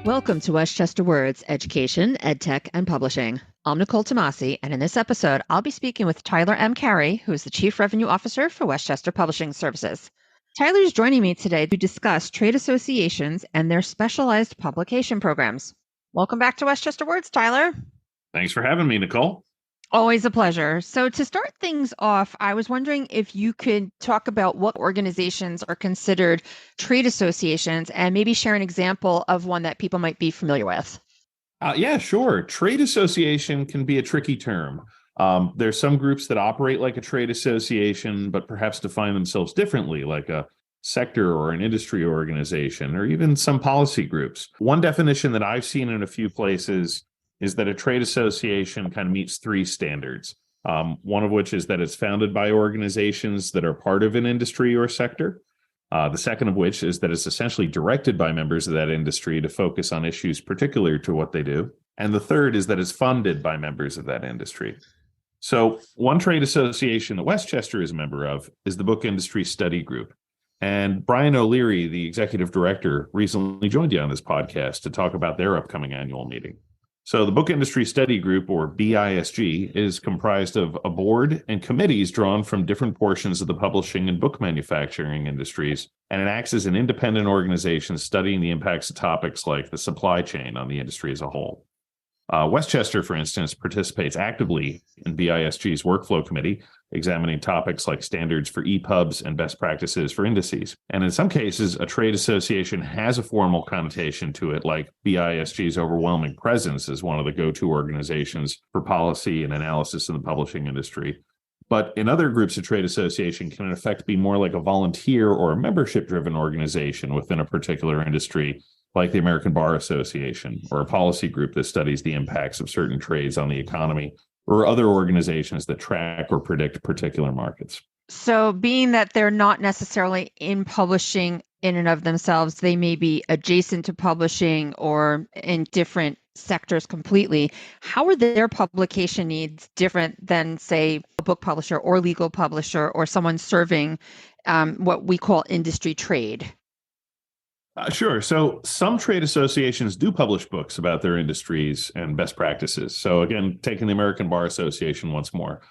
Welcome to Westchester Words, Education, EdTech, and Publishing. I'm Nicole Tomasi, and in this episode, I'll be speaking with Tyler M. Carey, who is the Chief Revenue Officer for Westchester Publishing Services. Tyler is joining me today to discuss trade associations and their specialized publication programs. Welcome back to Westchester Words, Tyler. Thanks for having me, Nicole. Always a pleasure. So to start things off, I was wondering if you could talk about what organizations are considered trade associations and maybe share an example of one that people might be familiar with. Yeah, sure. Trade association can be a tricky term. There's some groups that operate like a trade association, but perhaps define themselves differently, like a sector or an industry organization, or even some policy groups. One definition that I've seen in a few places is that a trade association kind of meets three standards. One of which is that it's founded by organizations that are part of an industry or sector. The second of which is that it's essentially directed by members of that industry to focus on issues particular to what they do. And the third is that it's funded by members of that industry. So one trade association that Westchester is a member of is the Book Industry Study Group. And Brian O'Leary, the executive director, recently joined you on this podcast to talk about their upcoming annual meeting. So the Book Industry Study Group, or BISG, is comprised of a board and committees drawn from different portions of the publishing and book manufacturing industries, and it acts as an independent organization studying the impacts of topics like the supply chain on the industry as a whole. Westchester, for instance, participates actively in BISG's workflow committee, examining topics like standards for EPUBs and best practices for indices. And in some cases, a trade association has a formal connotation to it, like BISG's overwhelming presence as one of the go-to organizations for policy and analysis in the publishing industry. But in other groups, a trade association can in effect be more like a volunteer or a membership-driven organization within a particular industry, like the American Bar Association, or a policy group that studies the impacts of certain trades on the economy, or other organizations that track or predict particular markets. So being that they're not necessarily in publishing in and of themselves, they may be adjacent to publishing or in different sectors completely. How are their publication needs different than, say, a book publisher or legal publisher or someone serving what we call industry trade? Sure. So some trade associations do publish books about their industries and best practices. So again, taking the American Bar Association once more,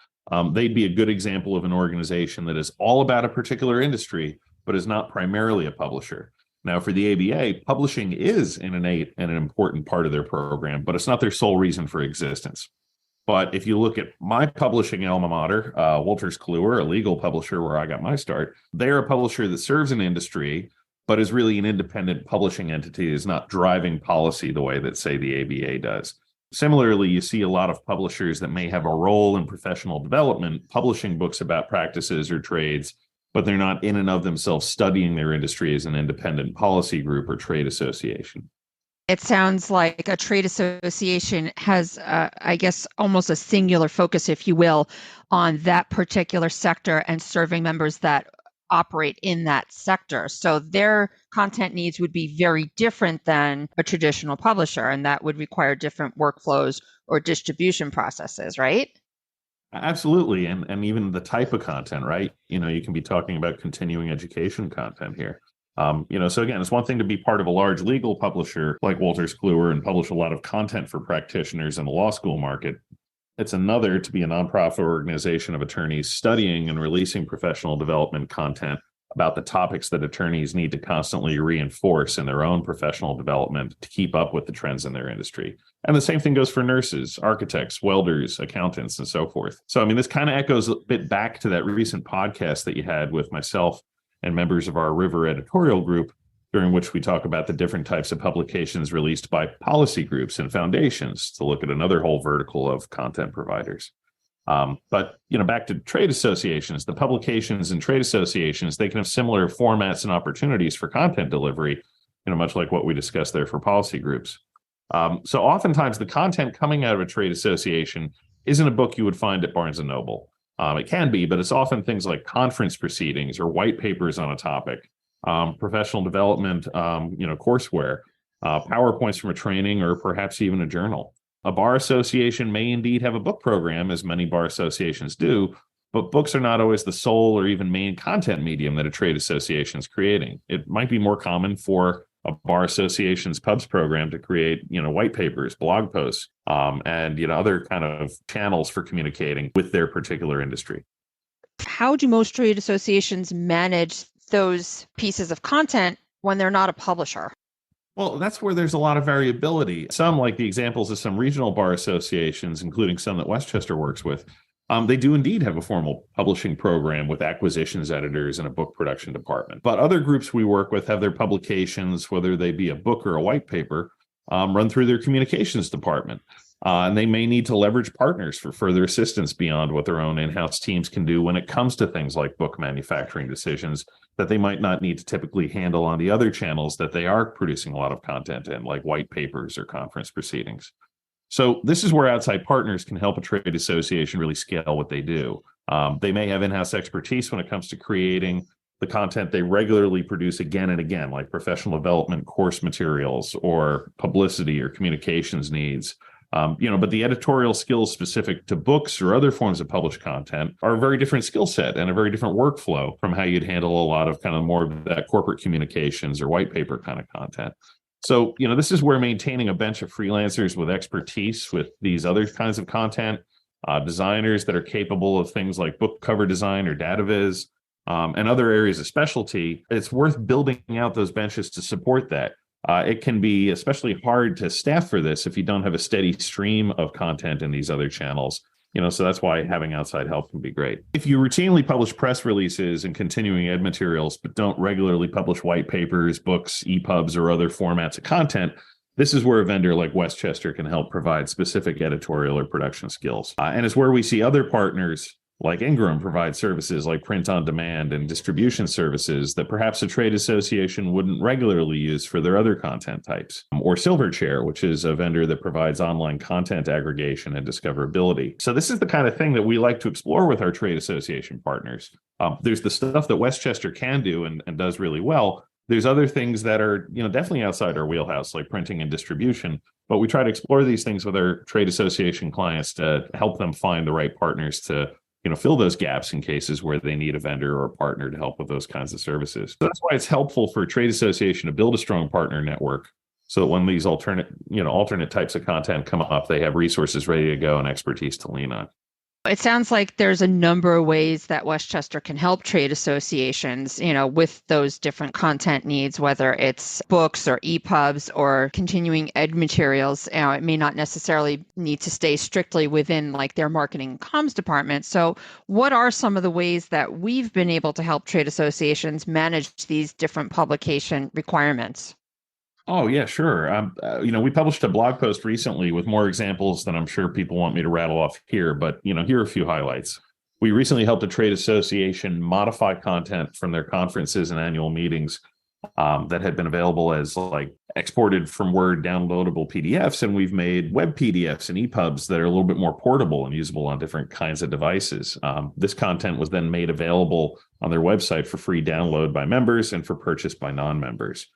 they'd be a good example of an organization that is all about a particular industry, but is not primarily a publisher. Now, for the ABA, publishing is an innate and an important part of their program, but it's not their sole reason for existence. But if you look at my publishing alma mater, Wolters Kluwer, a legal publisher where I got my start, they're a publisher that serves an industry, but is really an independent publishing entity, is not driving policy the way that, say, the ABA does. Similarly, you see a lot of publishers that may have a role in professional development, publishing books about practices or trades, but they're not in and of themselves studying their industry as an independent policy group or trade association. It sounds like a trade association has, I guess, almost a singular focus, if you will, on that particular sector and serving members that operate in that sector. So their content needs would be very different than a traditional publisher, and that would require different workflows or distribution processes, right? Absolutely. And even the type of content, right? You can be talking about continuing education content here. So again, it's one thing to be part of a large legal publisher like Wolters Kluwer and publish a lot of content for practitioners in the law school market. It's another to be a nonprofit organization of attorneys studying and releasing professional development content about the topics that attorneys need to constantly reinforce in their own professional development to keep up with the trends in their industry. And the same thing goes for nurses, architects, welders, accountants, and so forth. So, this kind of echoes a bit back to that recent podcast that you had with myself and members of our River editorial group, during which we talk about the different types of publications released by policy groups and foundations to look at another whole vertical of content providers. But back to trade associations, the publications and trade associations, they can have similar formats and opportunities for content delivery, much like what we discussed there for policy groups. So oftentimes the content coming out of a trade association isn't a book you would find at Barnes & Noble. It can be, but it's often things like conference proceedings or white papers on a topic, professional development, courseware, PowerPoints from a training, or perhaps even a journal. A bar association may indeed have a book program, as many bar associations do, But books are not always the sole or even main content medium that a trade association is creating. It might be more common for a bar association's pubs program to create, white papers, blog posts, and other kind of channels for communicating with their particular industry. How do most trade associations manage those pieces of content when they're not a publisher? Well, that's where there's a lot of variability. Some, like the examples of some regional bar associations, including some that Westchester works with, they do indeed have a formal publishing program with acquisitions editors and a book production department. But other groups we work with have their publications, whether they be a book or a white paper, run through their communications department. And they may need to leverage partners for further assistance beyond what their own in-house teams can do when it comes to things like book manufacturing decisions that they might not need to typically handle on the other channels that they are producing a lot of content in, like white papers or conference proceedings. So this is where outside partners can help a trade association really scale what they do. They may have in-house expertise when it comes to creating the content they regularly produce again and again, like professional development course materials or publicity or communications needs. But the editorial skills specific to books or other forms of published content are a very different skill set and a very different workflow from how you'd handle a lot of kind of more of that corporate communications or white paper kind of content. So, this is where maintaining a bench of freelancers with expertise with these other kinds of content, designers that are capable of things like book cover design or data viz, and other areas of specialty, it's worth building out those benches to support that. It can be especially hard to staff for this if you don't have a steady stream of content in these other channels. So that's why having outside help can be great. If you routinely publish press releases and continuing ed materials, but don't regularly publish white papers, books, EPUBs, or other formats of content, this is where a vendor like Westchester can help provide specific editorial or production skills. And it's where we see other partners like Ingram provide services like print on demand and distribution services that perhaps a trade association wouldn't regularly use for their other content types. Or Silverchair, which is a vendor that provides online content aggregation and discoverability. So this is the kind of thing that we like to explore with our trade association partners. There's the stuff that Westchester can do and does really well. There's other things that are, definitely outside our wheelhouse, like printing and distribution. But we try to explore these things with our trade association clients to help them find the right partners to fill those gaps in cases where they need a vendor or a partner to help with those kinds of services. So that's why it's helpful for a trade association to build a strong partner network so that when these alternate types of content come up, they have resources ready to go and expertise to lean on. It sounds like there's a number of ways that Westchester can help trade associations, with those different content needs, whether it's books or EPUBs or continuing ed materials. It may not necessarily need to stay strictly within like their marketing and comms department. So what are some of the ways that we've been able to help trade associations manage these different publication requirements? Oh, yeah, sure. We published a blog post recently with more examples than I'm sure people want me to rattle off here, but, here are a few highlights. We recently helped a trade association modify content from their conferences and annual meetings that had been available as like exported from Word downloadable PDFs, and we've made web PDFs and EPUBs that are a little bit more portable and usable on different kinds of devices. This content was then made available on their website for free download by members and for purchase by non-members.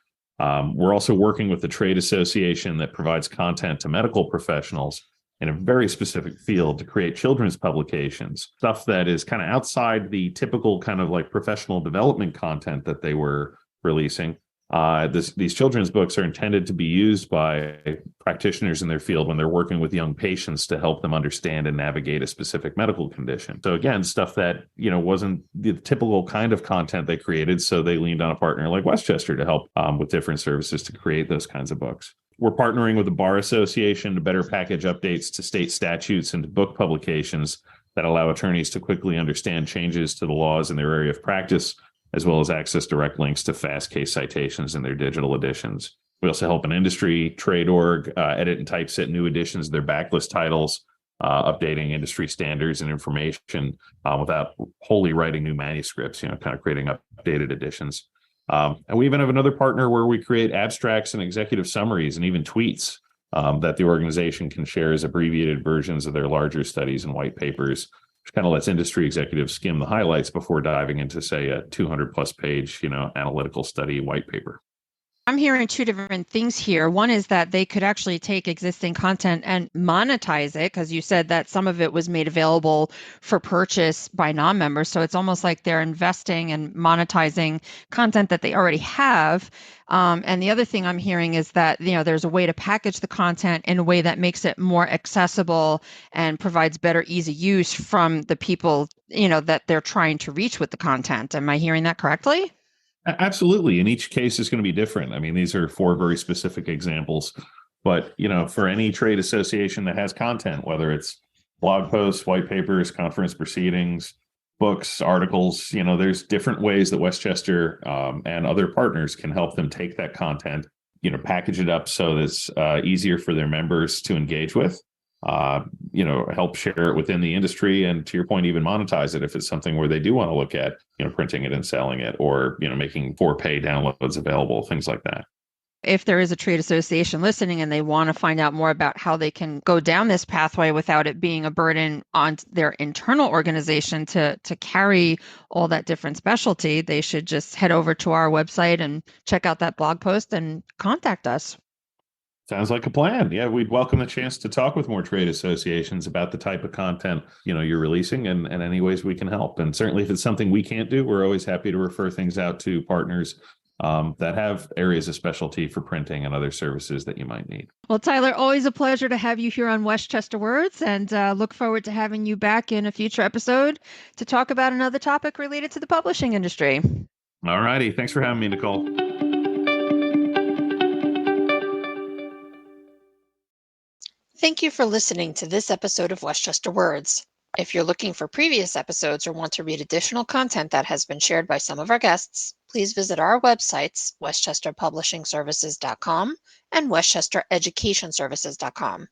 We're also working with the trade association that provides content to medical professionals in a very specific field to create children's publications, stuff that is kind of outside the typical kind of like professional development content that they were releasing. These children's books are intended to be used by practitioners in their field when they're working with young patients to help them understand and navigate a specific medical condition. So again, stuff that, wasn't the typical kind of content they created. So they leaned on a partner like Westchester to help with different services to create those kinds of books. We're partnering with the Bar Association to better package updates to state statutes and to book publications that allow attorneys to quickly understand changes to the laws in their area of practice, as well as access direct links to fast case citations in their digital editions. We also help an industry trade org edit and typeset new editions of their backlist titles, updating industry standards and information without wholly writing new manuscripts, kind of creating updated editions. And we even have another partner where we create abstracts and executive summaries and even tweets that the organization can share as abbreviated versions of their larger studies and white papers, which kind of lets industry executives skim the highlights before diving into, say, a 200 plus page, analytical study white paper. I'm hearing two different things here. One is that they could actually take existing content and monetize it, because you said that some of it was made available for purchase by non-members. So it's almost like they're investing and monetizing content that they already have. And the other thing I'm hearing is that, there's a way to package the content in a way that makes it more accessible and provides better ease of use from the people, that they're trying to reach with the content. Am I hearing that correctly? Absolutely. And each case is going to be different. I mean, these are four very specific examples. But, for any trade association that has content, whether it's blog posts, white papers, conference proceedings, books, articles, there's different ways that Westchester and other partners can help them take that content, package it up so that it's easier for their members to engage with. Help share it within the industry, and to your point, even monetize it if it's something where they do want to look at, printing it and selling it, or, making for pay downloads available, things like that. If there is a trade association listening and they want to find out more about how they can go down this pathway without it being a burden on their internal organization to carry all that different specialty, they should just head over to our website and check out that blog post and contact us. Sounds like a plan. Yeah, we'd welcome the chance to talk with more trade associations about the type of content, you're releasing, and any ways we can help. And certainly if it's something we can't do, we're always happy to refer things out to partners that have areas of specialty for printing and other services that you might need. Well, Tyler, always a pleasure to have you here on Westchester Words, and look forward to having you back in a future episode to talk about another topic related to the publishing industry. All righty. Thanks for having me, Nicole. Thank you for listening to this episode of Westchester Words. If you're looking for previous episodes or want to read additional content that has been shared by some of our guests, please visit our websites, westchesterpublishingservices.com and westchestereducationservices.com.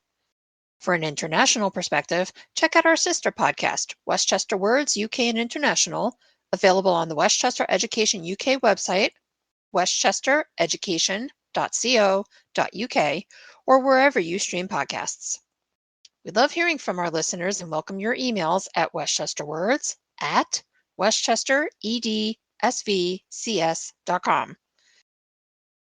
For an international perspective, check out our sister podcast, Westchester Words UK and International, available on the Westchester Education UK website, westchestereducation.co.uk, or wherever you stream podcasts. We love hearing from our listeners and welcome your emails at westchesteredsvcs.com.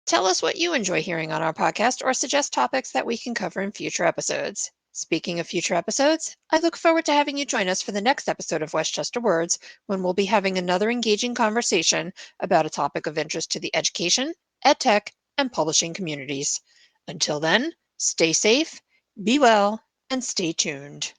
Tell us what you enjoy hearing on our podcast or suggest topics that we can cover in future episodes. Speaking of future episodes, I look forward to having you join us for the next episode of Westchester Words, when we'll be having another engaging conversation about a topic of interest to the education, edtech, and publishing communities. Until then, stay safe, be well, and stay tuned.